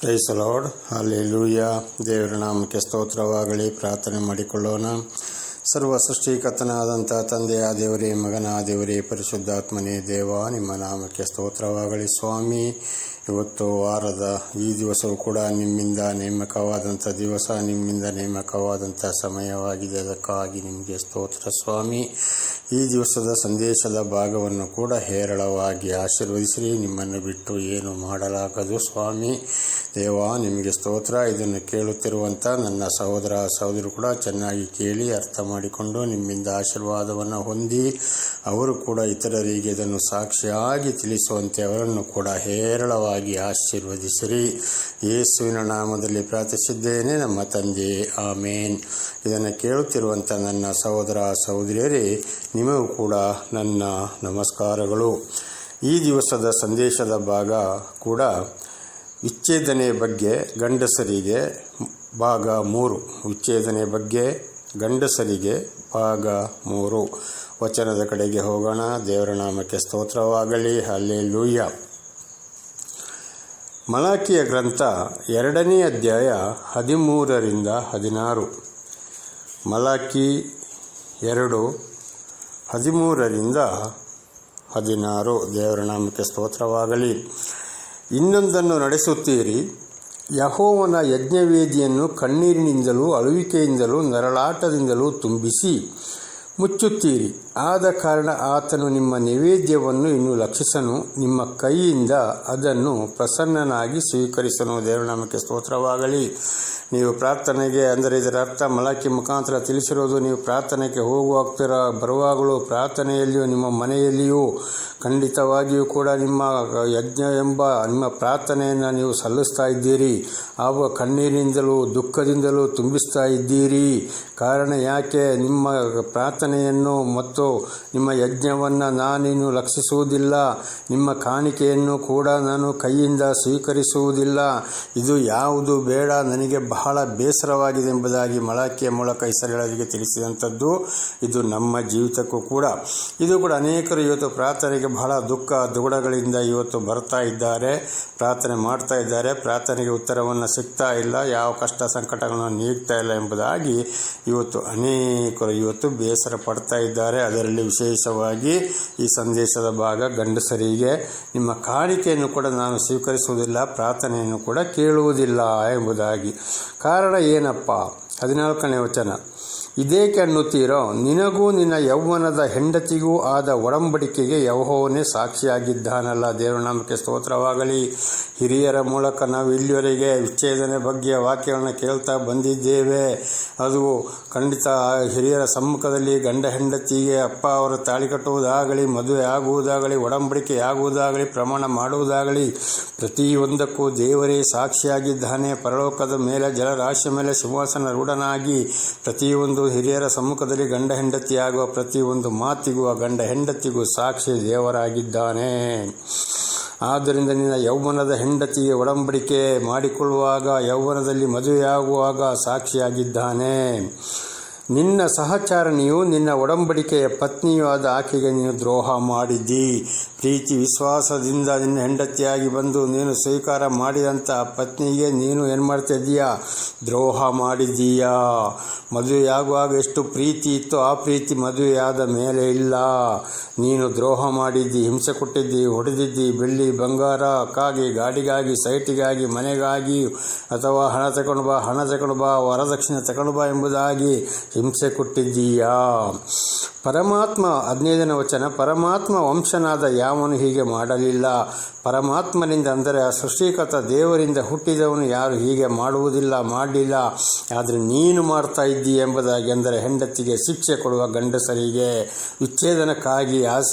Price lord, hallelujah. ದೇವರ ನಾಮಕ್ಕೆ ಸ್ತೋತ್ರವಾಗಲಿ. ಪ್ರಾರ್ಥನೆ ಮಾಡಿಕೊಳ್ಳೋಣ. ಸರ್ವ ಸೃಷ್ಟಿಕರ್ತನಾದಂಥ ತಂದೆಯ ದೇವರೇ, ಮಗನ ದೇವರೇ, ಪರಿಶುದ್ಧಾತ್ಮನೇ ದೇವ, ನಿಮ್ಮ ನಾಮಕ್ಕೆ ಸ್ತೋತ್ರವಾಗಲಿ. ಸ್ವಾಮಿ, ಇವತ್ತು ವಾರದ ಈ ದಿವಸವೂ ಕೂಡ ನಿಮ್ಮಿಂದ ನೇಮಕವಾದಂಥ ದಿವಸ, ನಿಮ್ಮಿಂದ ನೇಮಕವಾದಂಥ ಸಮಯವಾಗಿದೆ. ಅದಕ್ಕಾಗಿ ನಿಮಗೆ ಸ್ತೋತ್ರ ಸ್ವಾಮಿ. ಈ ದಿವಸದ ಸಂದೇಶದ ಭಾಗವನ್ನು ಕೂಡ ಹೇರಳವಾಗಿ ಆಶೀರ್ವದಿಸಿರಿ. ನಿಮ್ಮನ್ನು ಬಿಟ್ಟು ಏನು ಮಾಡಲಾಗದು ಸ್ವಾಮಿ. ದೇವ, ನಿಮಗೆ ಸ್ತೋತ್ರ. ಇದನ್ನು ಕೇಳುತ್ತಿರುವಂಥ ನನ್ನ ಸಹೋದರ ಸಹೋದರಿ ಕೂಡ ಚೆನ್ನಾಗಿ ಕೇಳಿ ಅರ್ಥ ಮಾಡಿಕೊಂಡು ನಿಮ್ಮಿಂದ ಆಶೀರ್ವಾದವನ್ನು ಹೊಂದಿ ಅವರು ಕೂಡ ಇತರರಿಗೆ ಇದನ್ನು ಸಾಕ್ಷಿಯಾಗಿ ತಿಳಿಸುವಂತೆ ಅವರನ್ನು ಕೂಡ ಹೇರಳವಾಗಿ ಆಶೀರ್ವದಿಸಿರಿ. ಯೇಸುವಿನ ನಾಮದಲ್ಲಿ ಪ್ರಾರ್ಥಿಸಿದ್ದೇನೆ, ನಮ್ಮ ತಂದೆ, ಆಮೇನ್. ಇದನ್ನು ಕೇಳುತ್ತಿರುವಂಥ ನನ್ನ ಸಹೋದರ ಸಹೋದರಿಯರೇ, ನಿಮಗೂ ಕೂಡ ನನ್ನ ನಮಸ್ಕಾರಗಳು. ಈ ದಿವಸದ ಸಂದೇಶದ ಭಾಗ ಕೂಡ ವಿಚ್ಛೇದನೆ ಬಗ್ಗೆ ಗಂಡಸರಿಗೆ ಭಾಗ 3. ವಿಚ್ಛೇದನೆ ಬಗ್ಗೆ ಗಂಡಸರಿಗೆ ಭಾಗ 3. ವಚನದ ಕಡೆಗೆ ಹೋಗೋಣ. ದೇವರ ನಾಮಕ್ಕೆ ಸ್ತೋತ್ರವಾಗಲಿ. ಹಲ್ಲೆಲೂಯಾ. ಮಲಾಕಿಯ ಗ್ರಂಥ 2ನೇ ಅಧ್ಯಾಯ 13ರಿಂದ 16. ಮಲಾಕಿ 2, 13ರಿಂದ 16. ದೇವರ ನಾಮಕ್ಕೆ ಸ್ತೋತ್ರವಾಗಲಿ. ಇನ್ನೊಂದನ್ನು ನಡೆಸುತ್ತೀರಿ. ಯೆಹೋವನ ಯಜ್ಞವೇದಿಯನ್ನು ಕಣ್ಣೀರಿನಿಂದಲೂ ಅಳುವಿಕೆಯಿಂದಲೂ ನರಳಾಟದಿಂದಲೂ ತುಂಬಿಸಿ ಮುಚ್ಚುತ್ತೀರಿ. ಆದ ಕಾರಣ ಆತನು ನಿಮ್ಮ ನೈವೇದ್ಯವನ್ನು ಇನ್ನೂ ಲಕ್ಷಿಸನು, ನಿಮ್ಮ ಕೈಯಿಂದ ಅದನ್ನು ಪ್ರಸನ್ನನಾಗಿ ಸ್ವೀಕರಿಸನು. ದೇವರ ನಾಮಕ್ಕೆ ಸ್ತೋತ್ರವಾಗಲಿ. ನೀವು ಪ್ರಾರ್ಥನೆಗೆ, ಅಂದರೆ ಇದರ ಅರ್ಥ ಮಲಾಕಿ ಮುಖಾಂತರ ತಿಳಿಸಿರೋದು, ನೀವು ಪ್ರಾರ್ಥನೆಗೆ ಹೋಗುವಾಗ್ತೀರ, ಬರುವಾಗಲೂ ಪ್ರಾರ್ಥನೆಯಲ್ಲಿಯೂ ನಿಮ್ಮ ಮನೆಯಲ್ಲಿಯೂ ಖಂಡಿತವಾಗಿಯೂ ಕೂಡ ನಿಮ್ಮ ಯಜ್ಞ ಎಂಬ ನಿಮ್ಮ ಪ್ರಾರ್ಥನೆಯನ್ನು ನೀವು ಸಲ್ಲಿಸ್ತಾ ಇದ್ದೀರಿ. ಆವ ಕಣ್ಣೀರಿನಿಂದಲೂ ದುಃಖದಿಂದಲೂ ತುಂಬಿಸ್ತಾ ಇದ್ದೀರಿ. ಕಾರಣ ಯಾಕೆ? ನಿಮ್ಮ ಪ್ರಾರ್ಥನೆಯನ್ನು ಮತ್ತು ನಿಮ್ಮ ಯಜ್ಞವನ್ನು ನಾನಿನ್ನು ಲಕ್ಷಿಸುವುದಿಲ್ಲ, ನಿಮ್ಮ ಕಾಣಿಕೆಯನ್ನು ಕೂಡ ನಾನು ಕೈಯಿಂದ ಸ್ವೀಕರಿಸುವುದಿಲ್ಲ. ಇದು ಯಾವುದು ಬೇಡ, ನನಗೆ ಬಹಳ ಬೇಸರವಾಗಿದೆ ಎಂಬುದಾಗಿ ಮಲಾಕಿಯ ಮೂಲಕ ಇಸ್ರಾಯೇಲರಿಗೆ ತಿಳಿಸಿದಂಥದ್ದು. ಇದು ನಮ್ಮ ಜೀವಿತಕ್ಕೂ ಕೂಡ. ಇದು ಕೂಡ ಅನೇಕರು ಇವತ್ತು ಪ್ರಾರ್ಥನೆಗೆ ಬಹಳ ದುಃಖ ದುಗುಡಗಳಿಂದ ಇವತ್ತು ಬರ್ತಾ ಇದ್ದಾರೆ, ಪ್ರಾರ್ಥನೆ ಮಾಡ್ತಾ ಇದ್ದಾರೆ, ಪ್ರಾರ್ಥನೆಗೆ ಉತ್ತರವನ್ನು ಸಿಗ್ತಾ ಇಲ್ಲ, ಯಾವ ಕಷ್ಟ ಸಂಕಟಗಳನ್ನು ನೀಡ್ತಾ ಇಲ್ಲ ಎಂಬುದಾಗಿ ಇವತ್ತು ಅನೇಕರು ಇವತ್ತು ಬೇಸರ ಪಡ್ತಾ ಇದ್ದಾರೆ. ಅದರಲ್ಲಿ ವಿಶೇಷವಾಗಿ ಈ ಸಂದೇಶದ ಭಾಗ ಗಂಡಸರಿಗೆ, ನಿಮ್ಮ ಕಾಣಿಕೆಯನ್ನು ಕೂಡ ನಾನು ಸ್ವೀಕರಿಸುವುದಿಲ್ಲ, ಪ್ರಾರ್ಥನೆಯನ್ನು ಕೂಡ ಕೇಳುವುದಿಲ್ಲ ಎಂಬುದಾಗಿ. ಕಾರಣ ಏನಪ್ಪ? 14ನೇ ವಚನ. ಇದೇಕೆ ಅನ್ನುತ್ತೀರೋ? ನಿನಗೂ ನಿನ್ನ ಯೌವನದ ಹೆಂಡತಿಗೂ ಆದ ಒಡಂಬಡಿಕೆಗೆ ಯೆಹೋವನೇ ಸಾಕ್ಷಿಯಾಗಿದ್ದಾನಲ್ಲ. ದೇವರ ನಾಮಕ್ಕೆ ಸ್ತೋತ್ರವಾಗಲಿ. ಹಿರಿಯರ ಮೂಲಕ ನಾವು ಇಲ್ಲಿವರೆಗೆ ವಿಚ್ಛೇದನೆ ಬಗ್ಗೆ ವಾಕ್ಯಗಳನ್ನು ಕೇಳ್ತಾ ಬಂದಿದ್ದೇವೆ. ಅದು ಖಂಡಿತ ಹಿರಿಯರ ಸಮ್ಮುಖದಲ್ಲಿ ಗಂಡ ಹೆಂಡತಿಗೆ ಅಪ್ಪ ಅವರು ತಾಳಿ ಕಟ್ಟುವುದಾಗಲಿ, ಮದುವೆ ಆಗುವುದಾಗಲಿ, ಒಡಂಬಡಿಕೆ ಆಗುವುದಾಗಲಿ, ಪ್ರಮಾಣ ಮಾಡುವುದಾಗಲಿ, ಪ್ರತಿಯೊಂದಕ್ಕೂ ದೇವರೇ ಸಾಕ್ಷಿಯಾಗಿದ್ದಾನೆ. ಪರಲೋಕದ ಮೇಲೆ, ಜಲರಾಶಿಯ ಮೇಲೆ ಸಿಂಹಾಸನ ರೂಢನಾಗಿ ಪ್ರತಿಯೊಂದು ಹಿರಿಯರ ಸಮ್ಮುಖದಲ್ಲಿ ಗಂಡ ಹೆಂಡತಿಯಾಗುವ ಪ್ರತಿಯೊಂದು ಮಾತಿಗೂ ಆ ಗಂಡ ಹೆಂಡತಿಗೂ ಸಾಕ್ಷಿ ದೇವರಾಗಿದ್ದಾನೆ. ಆದ್ದರಿಂದ ನಿನ್ನ ಯೌವನದ ಹೆಂಡತಿಗೆ ಒಡಂಬಡಿಕೆ ಮಾಡಿಕೊಳ್ಳುವಾಗ, ಯೌವನದಲ್ಲಿ ಮದುವೆಯಾಗುವಾಗ ಸಾಕ್ಷಿಯಾಗಿದ್ದಾನೆ. ನಿನ್ನ ಸಹಚಾರಣಿಯು ನಿನ್ನ ಒಡಂಬಡಿಕೆಯ ಪತ್ನಿಯೂ ಆದ ಆಕೆಗೆ ನೀನು ದ್ರೋಹ ಮಾಡಿದ್ದಿ. ಪ್ರೀತಿ ವಿಶ್ವಾಸದಿಂದ ನಿನ್ನ ಹೆಂಡತಿಯಾಗಿ ಬಂದು ನೀನು ಸ್ವೀಕಾರ ಮಾಡಿದಂಥ ಪತ್ನಿಗೆ ನೀನು ಏನು ಮಾಡ್ತಾ ಇದ್ದೀಯಾ? ದ್ರೋಹ ಮಾಡಿದ್ದೀಯಾ. ಮದುವೆಯಾಗುವಾಗ ಎಷ್ಟು ಪ್ರೀತಿ ಇತ್ತು, ಆ ಪ್ರೀತಿ ಮದುವೆಯಾದ ಮೇಲೆ ಇಲ್ಲ. ನೀನು ದ್ರೋಹ ಮಾಡಿದ್ದಿ, ಹಿಂಸೆ ಕೊಟ್ಟಿದ್ದಿ, ಹೊಡೆದಿದ್ದಿ. ಬೆಳ್ಳಿ ಬಂಗಾರಕ್ಕಾಗಿ, ಗಾಡಿಗಾಗಿ, ಸೈಟಿಗಾಗಿ, ಮನೆಗಾಗಿ, ಅಥವಾ ಹಣ ತಗೊಂಡು ಬಾ, ವರದಕ್ಷಿಣೆ ತಗೊಂಡು ಬಾ ಎಂಬುದಾಗಿ ಹಿಂಸೆ ಕೊಟ್ಟಿದ್ದೀಯಾ. ಪರಮಾತ್ಮ 15ನೇ ವಚನ. ಪರಮಾತ್ಮ ವಂಶನಾದ ಯಾವನು ಹೀಗೆ ಮಾಡಲಿಲ್ಲ. ಪರಮಾತ್ಮನಿಂದ, ಅಂದರೆ ಆ ಸೃಷ್ಟಿಕರ್ತ ದೇವರಿಂದ ಹುಟ್ಟಿದವನು ಯಾರು ಹೀಗೆ ಮಾಡುವುದಿಲ್ಲ, ಮಾಡಲಿಲ್ಲ. ಆದರೆ ನೀನು ಮಾಡ್ತಾ ಇದ್ದೀಯ ಎಂಬುದಾಗಿ, ಅಂದರೆ ಹೆಂಡತಿಗೆ ಶಿಕ್ಷೆ ಕೊಡುವ ಗಂಡಸರಿಗೆ, ವಿಚ್ಛೇದನಕ್ಕಾಗಿ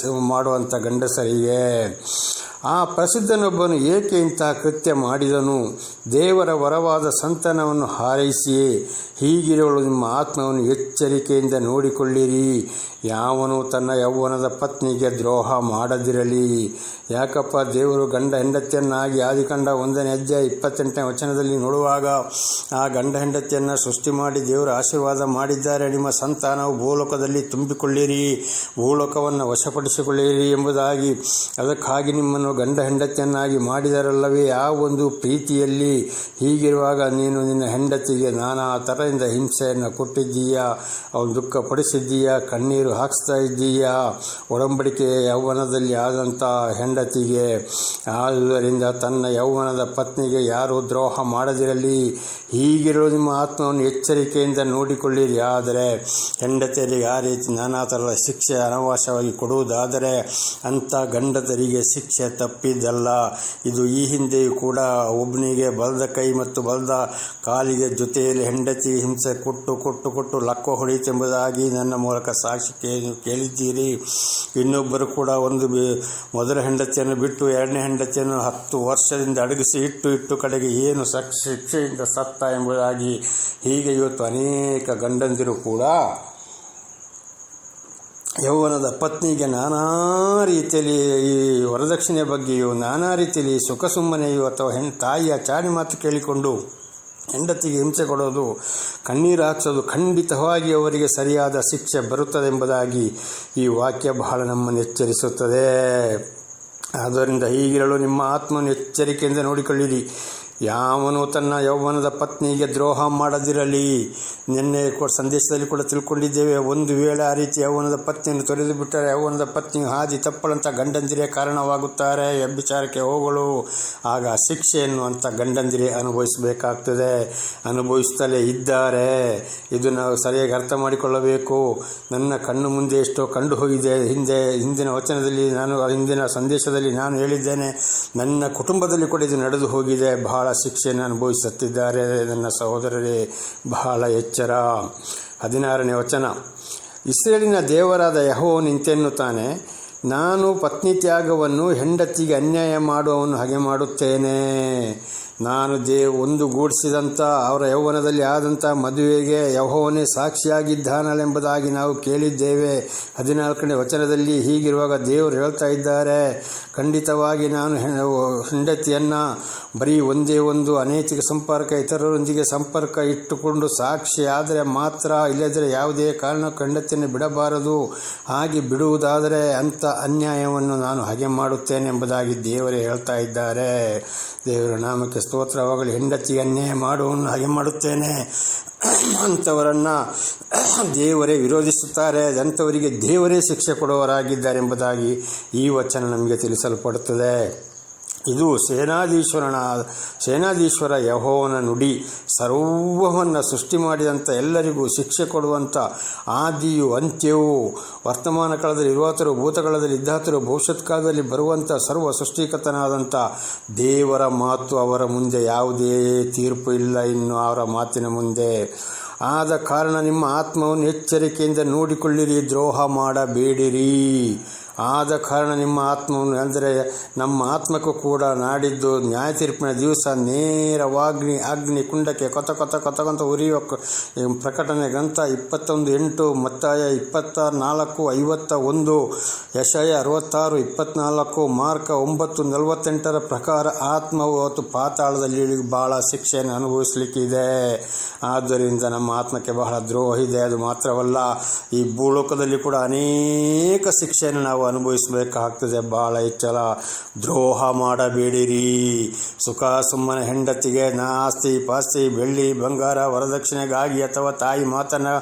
ಮಾಡುವಂಥ ಗಂಡಸರಿಗೆ. ಆ ಪ್ರಸಿದ್ಧನೊಬ್ಬನು ಏಕೆ ಇಂತಹ ಕೃತ್ಯ ಮಾಡಿದನು? ದೇವರ ವರವಾದ ಸಂತಾನವನ್ನು ಹಾರೈಸಿಯೇ. ಹೀಗಿರುವಳು ನಿಮ್ಮ ಆತ್ಮವನ್ನು ಎಚ್ಚರಿಕೆಯಿಂದ ನೋಡಿಕೊಳ್ಳಿರಿ. ಯಾವನು ತನ್ನ ಯೌವನದ ಪತ್ನಿಗೆ ದ್ರೋಹ ಮಾಡದಿರಲಿ. ಯಾಕಪ್ಪ? ದೇವರು ದೇವರು ಗಂಡ ಹೆಂಡತಿಯನ್ನಾಗಿ ಆದಿಕಾಂಡ 1ನೇ ಅಧ್ಯಾಯ 28ನೇ ವಚನದಲ್ಲಿ ನೋಡುವಾಗ ಆ ಗಂಡ ಹೆಂಡತಿಯನ್ನು ಸೃಷ್ಟಿ ಮಾಡಿ ದೇವರು ಆಶೀರ್ವಾದ ಮಾಡಿದ್ದಾರೆ. ನಿಮ್ಮ ಸಂತಾನವು ಭೂಲೋಕದಲ್ಲಿ ತುಂಬಿಕೊಳ್ಳಿರಿ, ಭೂಲೋಕವನ್ನು ವಶಪಡಿಸಿಕೊಳ್ಳಿರಿ ಎಂಬುದಾಗಿ. ಅದಕ್ಕಾಗಿ ನಿಮ್ಮನ್ನು ಗಂಡ ಹೆಂಡತಿಯನ್ನಾಗಿ ಮಾಡಿದರಲ್ಲವೇ. ಆ ಒಂದು ಪ್ರೀತಿಯಲ್ಲಿ ಹೀಗಿರುವಾಗ ನೀನು ನಿನ್ನ ಹೆಂಡತಿಗೆ ನಾನಾ ಥರದಿಂದ ಹಿಂಸೆಯನ್ನು ಕೊಟ್ಟಿದ್ದೀಯಾ, ಅವನು ದುಃಖಪಡಿಸಿದ್ದೀಯಾ, ಕಣ್ಣೀರು ಹಾಕಿಸ್ತಾ ಇದ್ದೀಯಾ. ಒಡಂಬಡಿಕೆ ಯೌವನದಲ್ಲಿ ಆದಂಥ ಹೆಂಡತಿಗೆ. ಆದುದರಿಂದ ತನ್ನ ಯೌವನದ ಪತ್ನಿಗೆ ಯಾರೂ ದ್ರೋಹ ಮಾಡದಿರಲಿ. ಹೀಗಿರಲು ನಿಮ್ಮ ಆತ್ಮವನ್ನು ಎಚ್ಚರಿಕೆಯಿಂದ ನೋಡಿಕೊಳ್ಳಿರಿ. ಆದರೆ ಹೆಂಡತಿಯರಿಗೆ ಆ ರೀತಿ ನಾನಾ ಥರದ ಶಿಕ್ಷೆ ಅನವಶ್ಯವಾಗಿ ಕೊಡುವುದಾದರೆ ಅಂಥ ಗಂಡತರಿಗೆ ಶಿಕ್ಷೆ ತಪ್ಪಿದ್ದಲ್ಲ. ಇದು ಈ ಹಿಂದೆಯೂ ಕೂಡ ಒಬ್ಬನಿಗೆ ಬಲದ ಕೈ ಮತ್ತು ಬಲದ ಕಾಲಿಗೆ ಜೊತೆಯಲ್ಲಿ ಹೆಂಡತಿಗೆ ಹಿಂಸೆ ಕೊಟ್ಟು ಲಕ್ಕ ಹೊಡೆಯುತ್ತೆಂಬುದಾಗಿ ನನ್ನ ಮೂಲಕ ಸಾಕ್ಷಿ ಕೇಳಿದ್ದೀರಿ. ಇನ್ನೊಬ್ಬರು ಕೂಡ ಮೊದಲ ಹೆಂಡತಿಯನ್ನು ಬಿಟ್ಟು 2ನೇ ಹೆಂಡತಿಯನ್ನು 10 ವರ್ಷದಿಂದ ಅಡಗಿಸಿ ಇಟ್ಟು ಕಡೆಗೆ ಏನು ಶಿಕ್ಷೆಯಿಂದ ಸತ್ತ ಎಂಬುದಾಗಿ. ಹೀಗೆ ಇವತ್ತು ಅನೇಕ ಗಂಡಂದಿರು ಕೂಡ ಯೌವನದ ಪತ್ನಿಗೆ ನಾನಾ ರೀತಿಯಲ್ಲಿ ಈ ವರದಕ್ಷಿಣೆ ಬಗ್ಗೆಯೂ ನಾನಾ ರೀತಿಯಲ್ಲಿ ಸುಖ ಸುಮ್ಮನೆಯೂ ಅಥವಾ ತಾಯಿಯ ಚಾಡಿ ಮಾತು ಕೇಳಿಕೊಂಡು ಹೆಂಡತಿಗೆ ಹಿಂಸೆ ಕೊಡೋದು, ಕಣ್ಣೀರು ಹಾಕಿಸೋದು ಖಂಡಿತವಾಗಿ ಅವರಿಗೆ ಸರಿಯಾದ ಶಿಕ್ಷೆ ಬರುತ್ತದೆಂಬುದಾಗಿ ಈ ವಾಕ್ಯ ಬಹಳ ನಮ್ಮನ್ನು ಎಚ್ಚರಿಸುತ್ತದೆ. ಆದ್ದರಿಂದ ಹೀಗಿರಲು ನಿಮ್ಮ ಆತ್ಮವನ್ನು ಎಚ್ಚರಿಕೆಯಿಂದ ನೋಡಿಕೊಳ್ಳಿರಿ. ಯಾವನು ತನ್ನ ಯೌವನದ ಪತ್ನಿಗೆ ದ್ರೋಹ ಮಾಡದಿರಲಿ. ನಿನ್ನೆ ಸಂದೇಶದಲ್ಲಿ ಕೂಡ ತಿಳ್ಕೊಂಡಿದ್ದೇವೆ. ಒಂದು ವೇಳೆ ಆ ರೀತಿ ಯೌವನದ ಪತ್ನಿಯನ್ನು ತೊರೆದು ಬಿಟ್ಟರೆ ಯೌವನದ ಪತ್ನಿಯು ಹಾದಿ ತಪ್ಪಳಂಥ ಗಂಡಂದಿರೇ ಕಾರಣವಾಗುತ್ತಾರೆ, ವ್ಯಭಿಚಾರಕ್ಕೆ ಹೋಗಲು. ಆಗ ಶಿಕ್ಷೆಯನ್ನು ಅಂತ ಗಂಡಂದಿರೇ ಅನುಭವಿಸಬೇಕಾಗ್ತದೆ, ಅನುಭವಿಸುತ್ತಲೇ ಇದ್ದಾರೆ. ಇದು ನಾವು ಸರಿಯಾಗಿ ಅರ್ಥ ಮಾಡಿಕೊಳ್ಳಬೇಕು. ನನ್ನ ಕಣ್ಣು ಮುಂದೆ ಎಷ್ಟೋ ಕಂಡು ಹೋಗಿದೆ. ಹಿಂದಿನ ವಚನದಲ್ಲಿ ಹಿಂದಿನ ಸಂದೇಶದಲ್ಲಿ ನಾನು ಹೇಳಿದ್ದೇನೆ, ನನ್ನ ಕುಟುಂಬದಲ್ಲಿ ಕೂಡ ಇದು ನಡೆದು ಹೋಗಿದೆ. ಬಹಳ ಶಿಕ್ಷೆಯನ್ನು ಅನುಭವಿಸುತ್ತಿದ್ದಾರೆ ನನ್ನ ಸಹೋದರರೇ. ಬಹಳ ಎಚ್ಚರ. 16ನೇ ವಚನ, ಇಸ್ರೇಲಿನ ದೇವರಾದ ಯೆಹೋವನು ಇಂತೆನ್ನುತ್ತಾನೆ, ನಾನು ಪತ್ನಿ ತ್ಯಾಗವನ್ನು ಹೆಂಡತಿಗೆ ಅನ್ಯಾಯ ಮಾಡುವವನು ಹಾಗೆ ಮಾಡುತ್ತೇನೆ. ನಾನು ಒಂದುಗೂಡಿಸಿದಂಥ ಅವರ ಯೌವನದಲ್ಲಿ ಆದಂಥ ಮದುವೆಗೆ ಯೆಹೋವನೇ ಸಾಕ್ಷಿಯಾಗಿದ್ದಾನಲೆಂಬುದಾಗಿ ನಾವು ಕೇಳಿದ್ದೇವೆ. 14ನೇ ವಚನದಲ್ಲಿ ಹೀಗಿರುವಾಗ ದೇವರು ಹೇಳ್ತಾ ಇದ್ದಾರೆ, ಖಂಡಿತವಾಗಿ ನಾನು ಹೆಂಡತಿಯನ್ನು ಬರೀ ಒಂದೇ ಒಂದು ಅನೈತಿಕ ಸಂಪರ್ಕ, ಇತರರೊಂದಿಗೆ ಸಂಪರ್ಕ ಇಟ್ಟುಕೊಂಡು ಸಾಕ್ಷಿ ಆದರೆ ಮಾತ್ರ, ಇಲ್ಲದ್ರೆ ಯಾವುದೇ ಕಾರಣಕ್ಕೂ ಹೆಂಡತಿಯನ್ನು ಬಿಡಬಾರದು. ಹಾಗೆ ಬಿಡುವುದಾದರೆ ಅಂಥ ಅನ್ಯಾಯವನ್ನು ನಾನು ಹಾಗೆ ಮಾಡುತ್ತೇನೆ ಎಂಬುದಾಗಿ ದೇವರೇ ಹೇಳ್ತಾ ಇದ್ದಾರೆ. ದೇವರ ನಾಮಕ್ಕೆ ಸ್ತೋತ್ರವಾಗಲಿ. ಹೆಂಡತಿಗೆ ಅನ್ಯಾಯ ಮಾಡುವವನ್ನು ಹಾಗೆ ಮಾಡುತ್ತೇನೆ. ಅಂಥವರನ್ನು ದೇವರೇ ವಿರೋಧಿಸುತ್ತಾರೆ, ಅಂಥವರಿಗೆ ದೇವರೇ ಶಿಕ್ಷೆ ಕೊಡುವವರಾಗಿದ್ದಾರೆ ಎಂಬುದಾಗಿ ಈ ವಚನ ನಮಗೆ ತಿಳಿಸಲ್ಪಡುತ್ತದೆ. ಇದು ಸೇನಾಧೀಶ್ವರ ಯೆಹೋವನ ನುಡಿ. ಸರ್ವವನ್ನು ಸೃಷ್ಟಿ ಮಾಡಿದಂಥ ಎಲ್ಲರಿಗೂ ಶಿಕ್ಷೆ ಕೊಡುವಂಥ ಆದಿಯು ಅಂತ್ಯವೂ, ವರ್ತಮಾನ ಕಾಲದಲ್ಲಿ ಇರುವಾತರು, ಭೂತಕಾಲದಲ್ಲಿ ಇದ್ದಾತರು, ಭವಿಷ್ಯತ್ ಕಾಲದಲ್ಲಿ ಬರುವಂಥ ಸರ್ವ ಸೃಷ್ಟಿಕರ್ತನಾದಂಥ ದೇವರ ಮಾತು. ಅವರ ಮುಂದೆ ಯಾವುದೇ ತೀರ್ಪು ಇಲ್ಲ ಇನ್ನು ಅವರ ಮಾತಿನ ಮುಂದೆ. ಆದ ಕಾರಣ ನಿಮ್ಮ ಆತ್ಮವನ್ನು ಎಚ್ಚರಿಕೆಯಿಂದ ನೋಡಿಕೊಳ್ಳಿರಿ, ದ್ರೋಹ ಮಾಡಬೇಡಿರಿ. ಆದ ಕಾರಣ ನಿಮ್ಮ ಆತ್ಮವನ್ನು, ಅಂದರೆ ನಮ್ಮ ಆತ್ಮಕ್ಕೂ ಕೂಡ ನಾಡಿದ್ದು ನ್ಯಾಯ ತೀರ್ಪಿನ ದಿವಸ ನೇರವಾಗಿ ಅಗ್ನಿ ಕುಂಡಕ್ಕೆ ಕೊತ ಉರಿಯುವ ಪ್ರಕಟಣೆ ಗ್ರಂಥ 21:8, ಮತ್ತಾಯ 24:51, ಯೆಶಾಯ 66:24, ಮಾರ್ಕ 9:48 ಪ್ರಕಾರ ಆತ್ಮವು ಅವತ್ತು ಪಾತಾಳದಲ್ಲಿ ಬಹಳ ಶಿಕ್ಷೆಯನ್ನು ಅನುಭವಿಸಲಿಕ್ಕಿದೆ. ಆದ್ದರಿಂದ ನಮ್ಮ ಆತ್ಮಕ್ಕೆ ಬಹಳ ದ್ರೋಹ ಇದೆ. ಅದು ಮಾತ್ರವಲ್ಲ, ಈ ಭೂಲೋಕದಲ್ಲಿ ಕೂಡ ಅನೇಕ ಶಿಕ್ಷೆಯನ್ನು ನಾವು ಅನುಭವಿಸಬೇಕಾಗ್ತದೆ. ಬಹಳ ಎಚ್ಚರ. ದ್ರೋಹ ಮಾಡಬೇಡಿರಿ. ಸುಖ ಸುಮ್ಮನೆ ಹೆಂಡತಿಗೆ ಆಸ್ತಿ ಪಾಸ್ತಿ, ಬೆಳ್ಳಿ ಬಂಗಾರ ವರದಕ್ಷಿಣೆಗಾಗಿ ಅಥವಾ ತಾಯಿ ಮಾತನ್ನು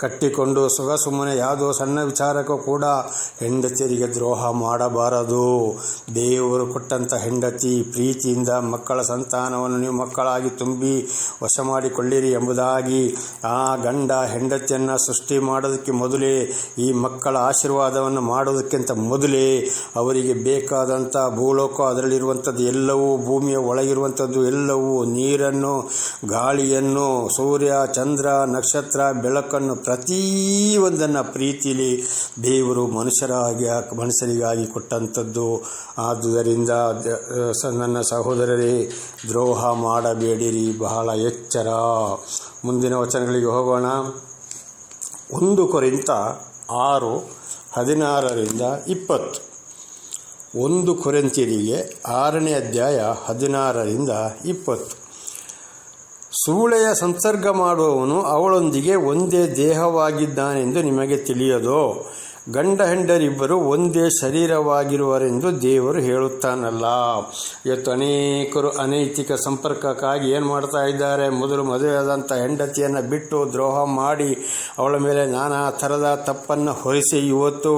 ಕಟ್ಟಿಕೊಂಡು ಸುಖ ಸುಮ್ಮನೆ ಯಾವುದೋ ಸಣ್ಣ ವಿಚಾರಕ್ಕೂ ಕೂಡ ಹೆಂಡತಿಯರಿಗೆ ದ್ರೋಹ ಮಾಡಬಾರದು. ದೇವರು ಕೊಟ್ಟಂಥ ಹೆಂಡತಿ ಪ್ರೀತಿಯಿಂದ ಮಕ್ಕಳ ಸಂತಾನವನ್ನು ನೀವು ಮಕ್ಕಳಾಗಿ ತುಂಬಿ ವಶ ಮಾಡಿಕೊಳ್ಳಿರಿ ಎಂಬುದಾಗಿ ಆ ಗಂಡ ಹೆಂಡತಿಯನ್ನು ಸೃಷ್ಟಿ ಮಾಡೋದಕ್ಕೆ ಮೊದಲೇ, ಈ ಮಕ್ಕಳ ಆಶೀರ್ವಾದವನ್ನು ಮಾಡೋದಕ್ಕಿಂತ ಮೊದಲೇ ಅವರಿಗೆ ಬೇಕಾದಂಥ ಭೂಲೋಕ, ಅದರಲ್ಲಿರುವಂಥದ್ದು ಎಲ್ಲವೂ, ಭೂಮಿಯ ಒಳಗಿರುವಂಥದ್ದು ಎಲ್ಲವೂ, ನೀರನ್ನು, ಗಾಳಿಯನ್ನು, ಸೂರ್ಯ, ಚಂದ್ರ, ನಕ್ಷತ್ರ, ಬೆಳಕನ್ನು, ಪ್ರತಿಯೊಂದನ್ನು ಪ್ರೀತಿಲಿ ದೇವರು ಮನುಷ್ಯರಿಗಾಗಿ ಕೊಟ್ಟಂಥದ್ದು. ಆದುದರಿಂದ ನನ್ನ ಸಹೋದರರೇ, ದ್ರೋಹ ಮಾಡಬೇಡಿರಿ. ಬಹಳ ಎಚ್ಚರ. ಮುಂದಿನ ವಚನಗಳಿಗೆ ಹೋಗೋಣ. 1 ಕೊರಿಂಥ 6:16-20. 1 ಕೊರಿಂಥಿಯರಿಗೆ 6ನೇ ಅಧ್ಯಾಯ 16-20. ಸೂಳೆಯ ಸಂಸರ್ಗ ಮಾಡುವವನು ಅವಳೊಂದಿಗೆ ಒಂದೇ ದೇಹವಾಗಿದ್ದಾನೆಂದು ನಿಮಗೆ ತಿಳಿಯದೋ? ಗಂಡ ಹೆಂಡರಿಬ್ಬರು ಒಂದೇ ಶರೀರವಾಗಿರುವರೆಂದು ದೇವರು ಹೇಳುತ್ತಾನಲ್ಲ. ಇವತ್ತು ಅನೇಕರು ಅನೈತಿಕ ಸಂಪರ್ಕಕ್ಕಾಗಿ ಏನು ಮಾಡ್ತಾ ಇದ್ದಾರೆ? ಮೊದಲು ಮದುವೆಯಾದಂಥ ಹೆಂಡತಿಯನ್ನು ಬಿಟ್ಟು ದ್ರೋಹ ಮಾಡಿ ಅವಳ ಮೇಲೆ ನಾನಾ ಥರದ ತಪ್ಪನ್ನು ಹೊರಿಸಿ ಇವತ್ತು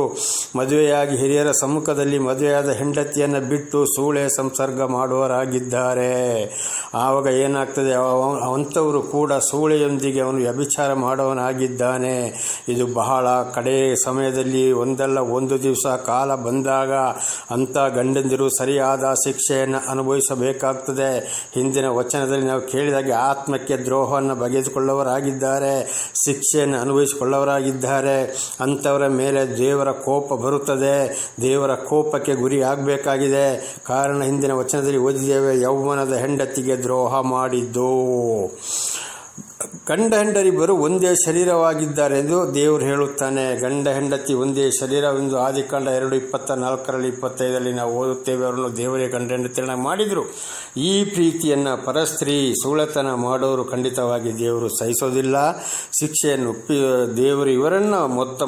ಮದುವೆಯಾಗಿ ಹಿರಿಯರ ಸಮ್ಮುಖದಲ್ಲಿ ಮದುವೆಯಾದ ಹೆಂಡತಿಯನ್ನು ಬಿಟ್ಟು ಸೂಳೆ ಸಂಸರ್ಗ ಮಾಡುವವರಾಗಿದ್ದಾರೆ. ಆವಾಗ ಏನಾಗ್ತದೆ? ಅಂಥವರು ಕೂಡ ಸೂಳೆಯೊಂದಿಗೆ ಅವನು ವ್ಯಭಿಚಾರ ಮಾಡುವವನಾಗಿದ್ದಾನೆ. ಇದು ಬಹಳ ಕಡೆ ಸಮಯದಲ್ಲಿ ಒಂದಲ್ಲ ಒಂದು ದಿವಸ ಕಾಲ ಬಂದಾಗ ಅಂಥ ಗಂಡಂದಿರು ಸರಿಯಾದ ಶಿಕ್ಷೆಯನ್ನು ಅನುಭವಿಸಬೇಕಾಗ್ತದೆ. ಹಿಂದಿನ ವಚನದಲ್ಲಿ ನಾವು ಕೇಳಿದಾಗೆ ಆತ್ಮಕ್ಕೆ ದ್ರೋಹವನ್ನು ಬಗೆದುಕೊಳ್ಳುವವರಾಗಿದ್ದಾರೆ, ಶಿಕ್ಷೆಯನ್ನು ಅನುಭವಿಸಿಕೊಳ್ಳುವವರಾಗಿದ್ದಾರೆ. ಅಂಥವರ ಮೇಲೆ ದೇವರ ಕೋಪ ಬರುತ್ತದೆ. ದೇವರ ಕೋಪಕ್ಕೆ ಗುರಿ ಆಗಬೇಕಾಗಿದೆ. ಕಾರಣ ಹಿಂದಿನ ವಚನದಲ್ಲಿ ಓದಿದ್ದೇವೆ, ಯೌವನದ ಹೆಂಡತಿಗೆ ದ್ರೋಹ ಮಾಡಿದ್ದು. ಗಂಡ ಹೆಂಡರಿಬ್ಬರು ಒಂದೇ ಶರೀರವಾಗಿದ್ದಾರೆ ಎಂದು ದೇವರು ಹೇಳುತ್ತಾನೆ. ಗಂಡ ಹೆಂಡತಿ ಒಂದೇ ಶರೀರವೆಂದು ಆದಿಕಾಂಡ 2:24-25 ನಾವು ಓದುತ್ತೇವೆ. ಅವರನ್ನು ದೇವರೇ ಗಂಡ ಹೆಂಡತಿಯನ್ನಾಗಿ ಮಾಡಿದರು. ಈ ಪ್ರೀತಿಯನ್ನು ಪರಸ್ತ್ರೀ ಸೂಳೆತನ ಮಾಡೋರು ಖಂಡಿತವಾಗಿ ದೇವರು ಸಹಿಸೋದಿಲ್ಲ. ಶಿಕ್ಷೆಯನ್ನು ದೇವರು ಇವರನ್ನು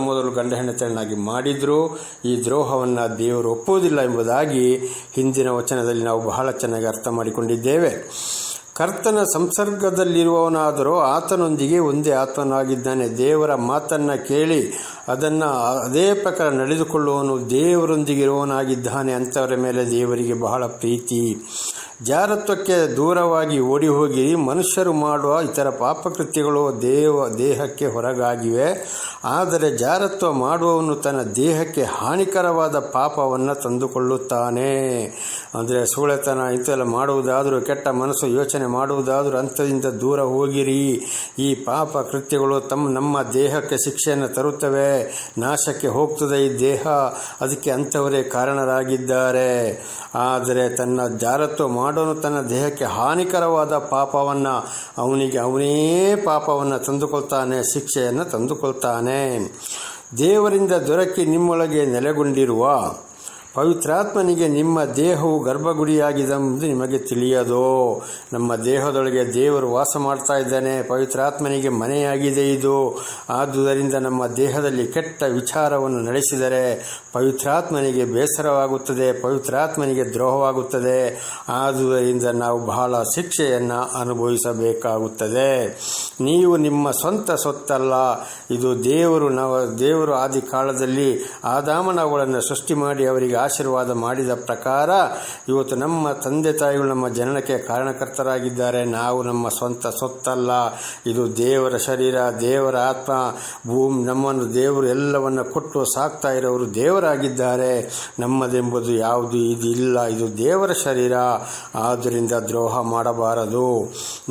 ಮೊದಲು ಗಂಡ ಹೆಂಡತಿಯನ್ನಾಗಿ ಮಾಡಿದರು. ಈ ದ್ರೋಹವನ್ನು ದೇವರು ಒಪ್ಪುವುದಿಲ್ಲ ಎಂಬುದಾಗಿ ಹಿಂದಿನ ವಚನದಲ್ಲಿ ನಾವು ಬಹಳ ಚೆನ್ನಾಗಿ ಅರ್ಥ ಮಾಡಿಕೊಂಡಿದ್ದೇವೆ. ಕರ್ತನ ಸಂಸರ್ಗದಲ್ಲಿರುವವನಾದರೂ ಆತನೊಂದಿಗೆ ಒಂದೇ ಆತ್ಮನಾಗಿದ್ದಾನೆ. ದೇವರ ಮಾತನ್ನು ಕೇಳಿ ಅದನ್ನು ಅದೇ ಪ್ರಕಾರ ನಡೆದುಕೊಳ್ಳುವವನು ದೇವರೊಂದಿಗಿರುವವನಾಗಿದ್ದಾನೆ. ಅಂಥವರ ಮೇಲೆ ದೇವರಿಗೆ ಬಹಳ ಪ್ರೀತಿ. ಜಾರತ್ವಕ್ಕೆ ದೂರವಾಗಿ ಓಡಿ ಹೋಗಿ ಮನುಷ್ಯರು ಮಾಡುವ ಇತರ ಪಾಪಕೃತ್ಯಗಳು ದೇಹಕ್ಕೆ ಹೊರಗಾಗಿವೆ. ಆದರೆ ಜಾರತ್ವ ಮಾಡುವವನು ತನ್ನ ದೇಹಕ್ಕೆ ಹಾನಿಕರವಾದ ಪಾಪವನ್ನು ತಂದುಕೊಳ್ಳುತ್ತಾನೆ. ಅಂದರೆ ಸೂಳೆತನ ಇಂಥೆಲ್ಲ ಮಾಡುವುದಾದರೂ, ಕೆಟ್ಟ ಮನಸ್ಸು ಯೋಚನೆ ಮಾಡುವುದಾದರೂ ಅಂಥದಿಂದ ದೂರ ಹೋಗಿರಿ. ಈ ಪಾಪ ಕೃತ್ಯಗಳು ನಮ್ಮ ದೇಹಕ್ಕೆ ಶಿಕ್ಷೆಯನ್ನು ತರುತ್ತವೆ, ನಾಶಕ್ಕೆ ಹೋಗ್ತದೆ ಈ ದೇಹ. ಅದಕ್ಕೆ ಅಂಥವರೇ ಕಾರಣರಾಗಿದ್ದಾರೆ. ಆದರೆ ತನ್ನ ಜಾರತ್ವ ಮಾಡೋನು ತನ್ನ ದೇಹಕ್ಕೆ ಹಾನಿಕರವಾದ ಪಾಪವನ್ನು ಅವನೇ ಪಾಪವನ್ನು ತಂದುಕೊಳ್ತಾನೆ, ಶಿಕ್ಷೆಯನ್ನು ತಂದುಕೊಳ್ತಾನೆ. ದೇವರಿಂದ ದೊರಕಿ ನಿಮ್ಮೊಳಗೆ ನೆಲೆಗೊಂಡಿರುವ ಪವಿತ್ರಾತ್ಮನಿಗೆ ನಿಮ್ಮ ದೇಹವು ಗರ್ಭಗುಡಿಯಾಗಿದೆಂದು ನಿಮಗೆ ತಿಳಿಯದೋ? ನಮ್ಮ ದೇಹದೊಳಗೆ ದೇವರು ವಾಸ ಮಾಡ್ತಾ ಇದ್ದಾನೆ. ಪವಿತ್ರಾತ್ಮನಿಗೆ ಮನೆಯಾಗಿದೆ ಇದು. ಆದುದರಿಂದ ನಮ್ಮ ದೇಹದಲ್ಲಿ ಕೆಟ್ಟ ವಿಚಾರವನ್ನು ನಡೆಸಿದರೆ ಪವಿತ್ರಾತ್ಮನಿಗೆ ಬೇಸರವಾಗುತ್ತದೆ, ಪವಿತ್ರಾತ್ಮನಿಗೆ ದ್ರೋಹವಾಗುತ್ತದೆ. ಆದುದರಿಂದ ನಾವು ಬಹಳ ಶಿಕ್ಷೆಯನ್ನು ಅನುಭವಿಸಬೇಕಾಗುತ್ತದೆ. ನೀವು ನಿಮ್ಮ ಸ್ವಂತ ಸೊತ್ತಲ್ಲ, ಇದು ದೇವರು ಆದಿ ಕಾಲದಲ್ಲಿ ಆದಾಮನವುಗಳನ್ನು ಸೃಷ್ಟಿ ಮಾಡಿ ಅವರಿಗೆ ಆಶೀರ್ವಾದ ಮಾಡಿದ ಪ್ರಕಾರ ಇವತ್ತು ನಮ್ಮ ತಂದೆ ತಾಯಿಗಳು ನಮ್ಮ ಜನನಕ್ಕೆ ಕಾರಣಕರ್ತರಾಗಿದ್ದಾರೆ. ನಾವು ನಮ್ಮ ಸ್ವಂತ ಸೊತ್ತಲ್ಲ, ಇದು ದೇವರ ಶರೀರ, ದೇವರ ಆತ್ಮ. ನಮ್ಮನ್ನು ದೇವರು ಎಲ್ಲವನ್ನು ಕೊಟ್ಟು ಸಾಕ್ತಾ ಇರೋರು ದೇವರಾಗಿದ್ದಾರೆ. ನಮ್ಮದೆಂಬುದು ಯಾವುದು ಇದಿಲ್ಲ, ಇದು ದೇವರ ಶರೀರ. ಆದ್ದರಿಂದ ದ್ರೋಹ ಮಾಡಬಾರದು.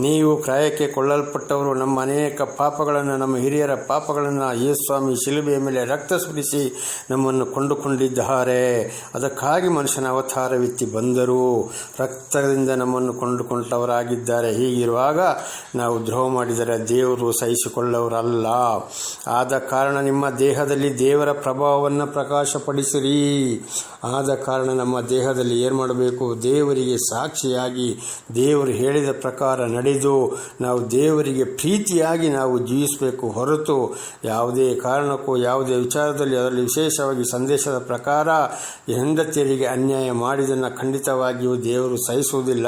ನೀವು ಕ್ರಯಕ್ಕೆ ಕೊಳ್ಳಲ್ಪಟ್ಟವರು. ನಮ್ಮ ಅನೇಕ ಪಾಪಗಳನ್ನು, ನಮ್ಮ ಹಿರಿಯರ ಪಾಪಗಳನ್ನು ಯೇಸುಸ್ವಾಮಿ ಶಿಲುಬೆಯ ಮೇಲೆ ರಕ್ತ ಸುರಿಸಿ ನಮ್ಮನ್ನು ಕೊಂಡುಕೊಂಡಿದ್ದಾರೆ. ಅದಕ್ಕಾಗಿ ಮನುಷ್ಯನ ಅವತಾರವೆತ್ತಿ ಬಂದರು. ರಕ್ತದಿಂದ ನಮ್ಮನ್ನು ಕೊಂಡುಕೊಂಡವರಾಗಿದ್ದಾರೆ. ಹೀಗಿರುವಾಗ ನಾವು ದ್ರೋಹ ಮಾಡಿದರೆ ದೇವರು ಸಹಿಸಿಕೊಳ್ಳವರಲ್ಲ. ಆದ ಕಾರಣ ನಿಮ್ಮ ದೇಹದಲ್ಲಿ ದೇವರ ಪ್ರಭಾವವನ್ನು ಪ್ರಕಾಶಪಡಿಸಿರಿ. ಆದ ಕಾರಣ ನಮ್ಮ ದೇಹದಲ್ಲಿ ಏನು ಮಾಡಬೇಕು? ದೇವರಿಗೆ ಸಾಕ್ಷಿಯಾಗಿ ದೇವರು ಹೇಳಿದ ಪ್ರಕಾರ ನಡೆದು ನಾವು ದೇವರಿಗೆ ಪ್ರೀತಿಯಾಗಿ ನಾವು ಜೀವಿಸಬೇಕು. ಹೊರತು ಯಾವುದೇ ಕಾರಣಕ್ಕೂ ಯಾವುದೇ ವಿಚಾರದಲ್ಲಿ, ಅದರಲ್ಲಿ ವಿಶೇಷವಾಗಿ ಸಂದೇಶದ ಪ್ರಕಾರ ಹೆಂಡತಿಯರಿಗೆ ಅನ್ಯಾಯ ಮಾಡಿದ್ದನ್ನು ಖಂಡಿತವಾಗಿಯೂ ದೇವರು ಸಹಿಸುವುದಿಲ್ಲ.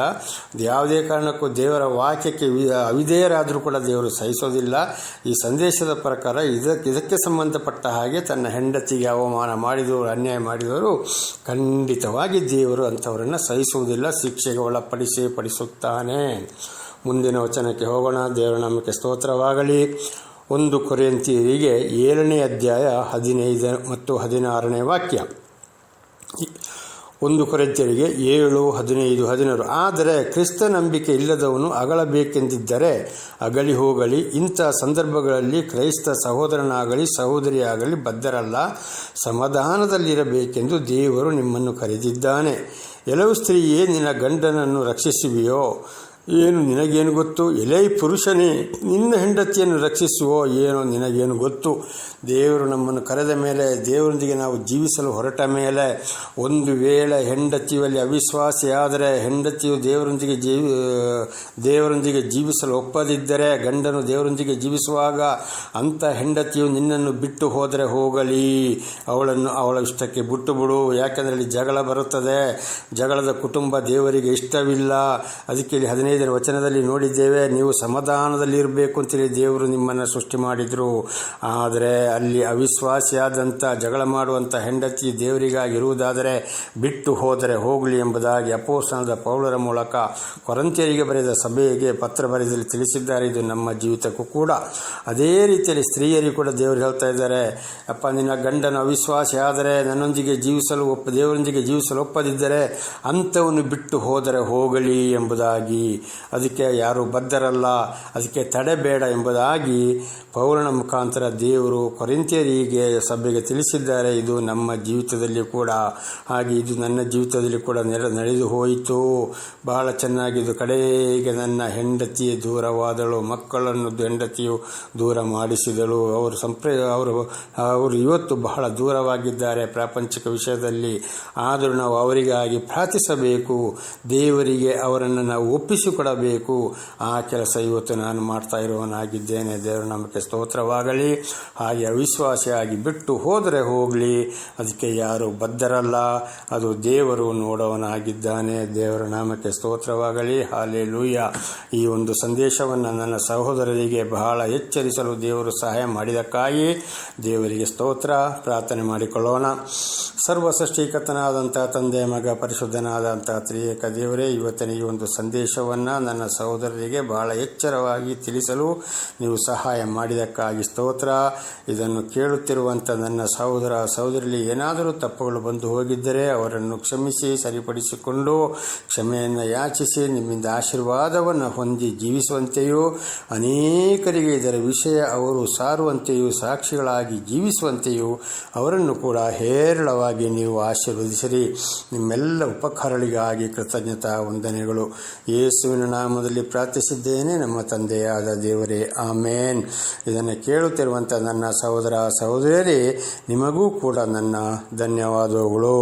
ಯಾವುದೇ ಕಾರಣಕ್ಕೂ ದೇವರ ವಾಕ್ಯಕ್ಕೆ ಅವಿಧೇಯರಾದರೂ ಕೂಡ ದೇವರು ಸಹಿಸೋದಿಲ್ಲ. ಈ ಸಂದೇಶದ ಪ್ರಕಾರ ಇದಕ್ಕೆ ಸಂಬಂಧಪಟ್ಟ ಹಾಗೆ ತನ್ನ ಹೆಂಡತಿಗೆ ಅವಮಾನ ಮಾಡಿದವರು, ಅನ್ಯಾಯ ಮಾಡಿದವರು ಖಂಡಿತವಾಗಿ ದೇವರು ಅಂಥವರನ್ನು ಸಹಿಸುವುದಿಲ್ಲ, ಶಿಕ್ಷೆಗೆ ಪಡಿಸುತ್ತಾನೆ. ಮುಂದಿನ ವಚನಕ್ಕೆ ಹೋಗೋಣ. ದೇವರ ನಾಮಕ್ಕೆ ಸ್ತೋತ್ರವಾಗಲಿ. 1 ಕೊರಿಂಥಿಯರಿಗೆ 7ನೇ ಅಧ್ಯಾಯ 15 ಮತ್ತು 16ನೇ ವಾಕ್ಯ. 1 ಕೊರಿಂಥಿಯರಿಗೆ 7, 15, 16. ಆದರೆ ಕ್ರಿಸ್ತ ನಂಬಿಕೆ ಇಲ್ಲದವನು ಅಗಳಬೇಕೆಂದಿದ್ದರೆ ಅಗಲಿ ಹೋಗಲಿ. ಇಂಥ ಸಂದರ್ಭಗಳಲ್ಲಿ ಕ್ರೈಸ್ತ ಸಹೋದರನಾಗಲಿ ಸಹೋದರಿಯಾಗಲಿ ಬದ್ಧರಲ್ಲ, ಸಮಾಧಾನದಲ್ಲಿರಬೇಕೆಂದು ದೇವರು ನಿಮ್ಮನ್ನು ಕರೆದಿದ್ದಾನೆ. ಎಲವು ಸ್ತ್ರೀಯೇ, ನಿನ್ನ ಗಂಡನನ್ನು ರಕ್ಷಿಸುವಿಯೋ? ಏನು ನಿನಗೇನು ಗೊತ್ತು? ಎಲೈ ಪುರುಷನೇ, ನಿನ್ನ ಹೆಂಡತಿಯನ್ನು ರಕ್ಷಿಸುವೋ ಏನೋ ನಿನಗೇನು ಗೊತ್ತು? ದೇವರು ನಮ್ಮನ್ನು ಕರೆದ ಮೇಲೆ, ದೇವರೊಂದಿಗೆ ನಾವು ಜೀವಿಸಲು ಹೊರಟ ಮೇಲೆ, ಒಂದು ವೇಳೆ ಹೆಂಡತಿಯಲ್ಲಿ ಅವಿಶ್ವಾಸಿಯಾದರೆ, ಹೆಂಡತಿಯು ದೇವರೊಂದಿಗೆ ಜೀವಿಸಲು ಒಪ್ಪದಿದ್ದರೆ, ಗಂಡನು ದೇವರೊಂದಿಗೆ ಜೀವಿಸುವಾಗ ಅಂಥ ಹೆಂಡತಿಯು ನಿನ್ನನ್ನು ಬಿಟ್ಟು ಹೋದರೆ ಹೋಗಲಿ, ಅವಳನ್ನು ಅವಳ ಇಷ್ಟಕ್ಕೆ ಬಿಟ್ಟು ಬಿಡು. ಯಾಕೆಂದರೆ ಇಲ್ಲಿ ಜಗಳ ಬರುತ್ತದೆ. ಜಗಳದ ಕುಟುಂಬ ದೇವರಿಗೆ ಇಷ್ಟವಿಲ್ಲ. ಅದಕ್ಕೆ ಇಲ್ಲಿ 15ನೇ ವಚನದಲ್ಲಿ ನೋಡಿದ್ದೇವೆ, ನೀವು ಸಮಾಧಾನದಲ್ಲಿರಬೇಕು ಅಂತೇಳಿ ದೇವರು ನಿಮ್ಮನ್ನು ಸೃಷ್ಟಿ ಮಾಡಿದರು. ಆದರೆ ಅಲ್ಲಿ ಅವಿಶ್ವಾಸಿಯಾದಂಥ ಜಗಳ ಮಾಡುವಂಥ ಹೆಂಡತಿ ದೇವರಿಗಾಗಿರುವುದಾದರೆ ಬಿಟ್ಟು ಹೋದರೆ ಹೋಗಲಿ ಎಂಬುದಾಗಿ ಅಪೊಸ್ತಲನಾದ ಪೌಲರ ಮೂಲಕ ಕೊರಿಂಥಿಯರಿಗೆ ಬರೆದ ಸಭೆಗೆ ಪತ್ರ ಬರೆದಲ್ಲಿ ತಿಳಿಸಿದ್ದಾರೆ. ಇದು ನಮ್ಮ ಜೀವಿತಕ್ಕೂ ಕೂಡ ಅದೇ ರೀತಿಯಲ್ಲಿ ಸ್ತ್ರೀಯರಿಗೂ ಕೂಡ ದೇವರು ಹೇಳ್ತಾ ಇದ್ದಾರೆ, ಅಪ್ಪ, ನಿನ್ನ ಗಂಡನು ಅವಿಶ್ವಾಸಿ ಆದರೆ ದೇವರೊಂದಿಗೆ ಜೀವಿಸಲು ಒಪ್ಪದಿದ್ದರೆ ಅಂಥವನ್ನು ಬಿಟ್ಟು ಹೋದರೆ ಹೋಗಲಿ ಎಂಬುದಾಗಿ, ಅದಕ್ಕೆ ಯಾರು ಬದ್ಧರಲ್ಲ, ಅದಕ್ಕೆ ತಡೆಬೇಡ ಎಂಬುದಾಗಿ ಪೌಲನ ಮುಖಾಂತರ ದೇವರು ಕೊರಿಂಥಿಯರಿಗೆ ಸಭೆಗೆ ತಿಳಿಸಿದ್ದಾರೆ. ಇದು ನಮ್ಮ ಜೀವಿತದಲ್ಲಿ ಕೂಡ ಹಾಗೆ, ಇದು ನನ್ನ ಜೀವಿತದಲ್ಲಿ ಕೂಡ ನಡೆದು ಹೋಯಿತು. ಬಹಳ ಚೆನ್ನಾಗಿದ್ದು. ಕಡೆಗೆ ನನ್ನ ಹೆಂಡತಿ ದೂರವಾದಳು, ಮಕ್ಕಳನ್ನು ಹೆಂಡತಿಯು ದೂರ ಮಾಡಿಸಿದಳು. ಅವರು ಇವತ್ತು ಬಹಳ ದೂರವಾಗಿದ್ದಾರೆ ಪ್ರಾಪಂಚಿಕ ವಿಷಯದಲ್ಲಿ. ಆದರೂ ನಾವು ಅವರಿಗಾಗಿ ಪ್ರಾರ್ಥಿಸಬೇಕು, ದೇವರಿಗೆ ಅವರನ್ನು ನಾವು ಒಪ್ಪಿಸಿಕೊಡಬೇಕು. ಆ ಕೆಲಸ ಇವತ್ತು ನಾನು ಮಾಡ್ತಾ ಇರುವವನಾಗಿದ್ದೇನೆ. ದೇವರು ನಮಗೆ ಸ್ತೋತ್ರವಾಗಲಿ. ಹಾಗೆ ಅವಿಶ್ವಾಸಿಯಾಗಿ ಬಿಟ್ಟು ಹೋದರೆ ಹೋಗಲಿ, ಅದಕ್ಕೆ ಯಾರು ಬದ್ಧರಲ್ಲ, ಅದು ದೇವರು ನೋಡೋವನಾಗಿದ್ದಾನೆ. ದೇವರ ನಾಮಕ್ಕೆ ಸ್ತೋತ್ರವಾಗಲಿ. ಹಾಲೆಲೂಯ. ಈ ಒಂದು ಸಂದೇಶವನ್ನು ನನ್ನ ಸಹೋದರರಿಗೆ ಬಹಳ ಎಚ್ಚರಿಸಲು ದೇವರು ಸಹಾಯ ಮಾಡಿದಕ್ಕಾಗಿ ದೇವರಿಗೆ ಸ್ತೋತ್ರ. ಪ್ರಾರ್ಥನೆ ಮಾಡಿಕೊಳ್ಳೋಣ. ಸರ್ವಸೃಷ್ಟಿಕರ್ತನಾದಂಥ ತಂದೆ, ಮಗ, ಪರಿಶುದ್ಧನಾದಂಥ ತ್ರಿಯೇಕ ದೇವರೇ, ಇವತ್ತಿನ ಈ ಒಂದು ಸಂದೇಶವನ್ನು ನನ್ನ ಸಹೋದರರಿಗೆ ಬಹಳ ಎಚ್ಚರವಾಗಿ ತಿಳಿಸಲು ನೀವು ಸಹಾಯ ಮಾಡಿದಕ್ಕಾಗಿ ಸ್ತೋತ್ರ. ಇದನ್ನು ಕೇಳುತ್ತಿರುವಂಥ ನನ್ನ ಸಹೋದರ ಸಹೋದರಲ್ಲಿ ಏನಾದರೂ ತಪ್ಪುಗಳು ಬಂದು ಹೋಗಿದ್ದರೆ ಅವರನ್ನು ಕ್ಷಮಿಸಿ ಸರಿಪಡಿಸಿಕೊಂಡು ಕ್ಷಮೆಯನ್ನು ಯಾಚಿಸಿ ನಿಮ್ಮಿಂದ ಆಶೀರ್ವಾದವನ್ನು ಹೊಂದಿ ಜೀವಿಸುವಂತೆಯೂ, ಅನೇಕರಿಗೆ ಇದರ ವಿಷಯ ಅವರು ಸಾರುವಂತೆಯೂ, ಸಾಕ್ಷಿಗಳಾಗಿ ಜೀವಿಸುವಂತೆಯೂ ಅವರನ್ನು ಕೂಡ ಹೇರಳವಾಗಿ ನೀವು ಆಶೀರ್ವದಿಸಿರಿ. ನಿಮ್ಮೆಲ್ಲ ಉಪಕಾರಗಳಿಗಾಗಿ ಕೃತಜ್ಞತಾ ವಂದನೆಗಳು. ಯೇಸುವಿನ ನಾಮದಲ್ಲಿ ಪ್ರಾರ್ಥಿಸಿದ್ದೇನೆ ನಮ್ಮ ತಂದೆಯಾದ ದೇವರೇ, ಆಮೇನ್. ಇದನ್ನು ಕೇಳುತ್ತಿರುವಂಥ ನನ್ನ ಸಹೋದರ ಸಹೋದರಿಯರೇ, ನಿಮಗೂ ಕೂಡ ನನ್ನ ಧನ್ಯವಾದಗಳು.